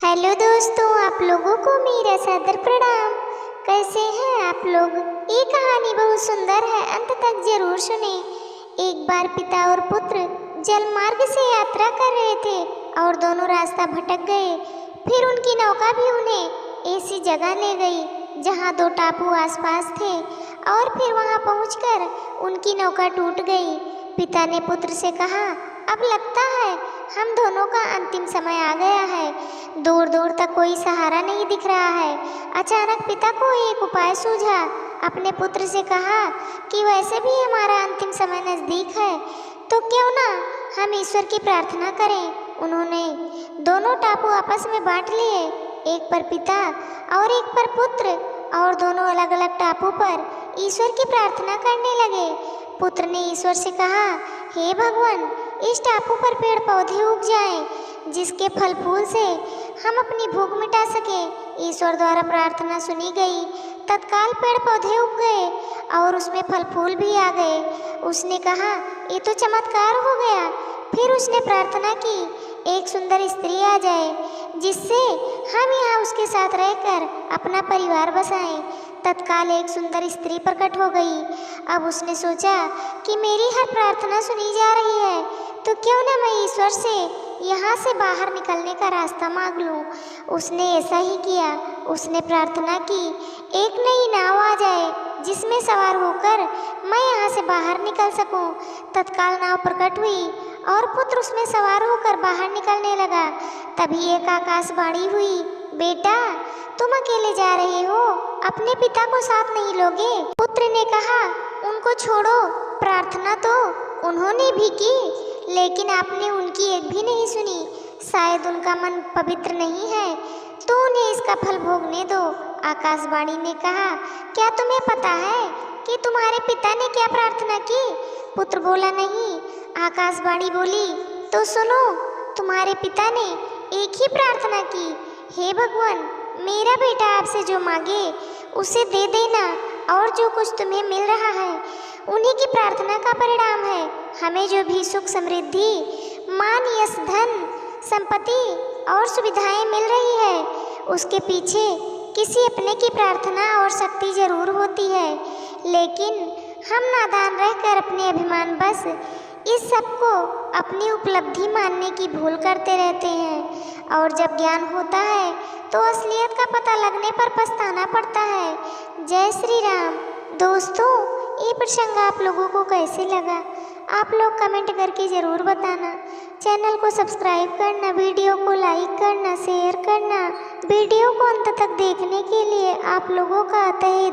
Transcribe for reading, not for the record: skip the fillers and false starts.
Hello दोस्तों, आप लोगों को मेरा सादर प्रणाम। कैसे हैं आप लोग? ये कहानी बहुत सुंदर है, अंत तक जरूर सुने। एक बार पिता और पुत्र जलमार्ग से यात्रा कर रहे थे और दोनों रास्ता भटक गए। फिर उनकी नौका भी उन्हें ऐसी जगह ले गई जहाँ दो टापू आसपास थे और फिर वहाँ पहुँचकर उनकी नौका टूट गई। पिता ने पुत्र से कहा, अब लगता है हम दोनों का अंतिम समय आ गया है। दूर दूर तक कोई सहारा नहीं दिख रहा है। अचानक पिता को एक उपाय सूझा। अपने पुत्र से कहा कि वैसे भी हमारा अंतिम समय नज़दीक है, तो क्यों ना हम ईश्वर की प्रार्थना करें। उन्होंने दोनों टापू आपस में बांट लिए, एक पर पिता और एक पर पुत्र, और दोनों अलग अलग टापू पर ईश्वर की प्रार्थना करने लगे। पुत्र ने ईश्वर से कहा, हे भगवान, इस टापू पर पेड़ पौधे उग जाएं, जिसके फल फूल से हम अपनी भूख मिटा सकें। ईश्वर द्वारा प्रार्थना सुनी गई। तत्काल पेड़ पौधे उग गए और उसमें फल फूल भी आ गए। उसने कहा, ये तो चमत्कार हो गया। फिर उसने प्रार्थना की, एक सुंदर स्त्री आ जाए जिससे हम यहाँ उसके साथ रहकर अपना परिवार बसाएं। तत्काल एक सुंदर स्त्री प्रकट हो गई। अब उसने सोचा कि मेरी हर प्रार्थना सुनी जा रही है, तो क्यों ना मैं ईश्वर से यहाँ से बाहर निकलने का रास्ता मांग लूँ। उसने ऐसा ही किया। उसने प्रार्थना की, एक नई नाव आ जाए जिसमें सवार होकर मैं यहाँ से बाहर निकल सकूँ। तत्काल नाव प्रकट हुई और पुत्र उसमें सवार होकर बाहर निकलने लगा। तभी एक आकाशवाणी हुई, बेटा, तुम अकेले जा रहे हो, अपने पिता को साथ नहीं लोगे? पुत्र ने कहा, उनको छोड़ो, प्रार्थना तो उन्होंने भी की, लेकिन आपने उनकी एक भी नहीं सुनी। शायद उनका मन पवित्र नहीं है, तो उन्हें इसका फल भोगने दो। आकाशवाणी ने कहा, क्या तुम्हें पता है कि तुम्हारे पिता ने क्या प्रार्थना की? पुत्र बोला, नहीं। आकाशवाणी बोली, तो सुनो, तुम्हारे पिता ने एक ही प्रार्थना की, हे भगवान, मेरा बेटा आपसे जो मांगे उसे दे देना, और जो कुछ तुम्हें मिल रहा है उन्हीं की प्रार्थना का परिणाम है। हमें जो भी सुख समृद्धि, मान, यश, धन, संपत्ति और सुविधाएं मिल रही है, उसके पीछे किसी अपने की प्रार्थना और शक्ति जरूर होती है। लेकिन हम नादान रहकर अपने अभिमान बस इस सब को अपनी उपलब्धि मानने की भूल करते रहते हैं, और जब ज्ञान होता है तो असलियत का पता लगने पर पछताना पड़ता है। जय श्री राम। दोस्तों, ये प्रसंग आप लोगों को कैसे लगा? आप लोग कमेंट करके ज़रूर बताना। चैनल को सब्सक्राइब करना, वीडियो को लाइक करना, शेयर करना। वीडियो को अंत तक देखने के लिए आप लोगों का तहे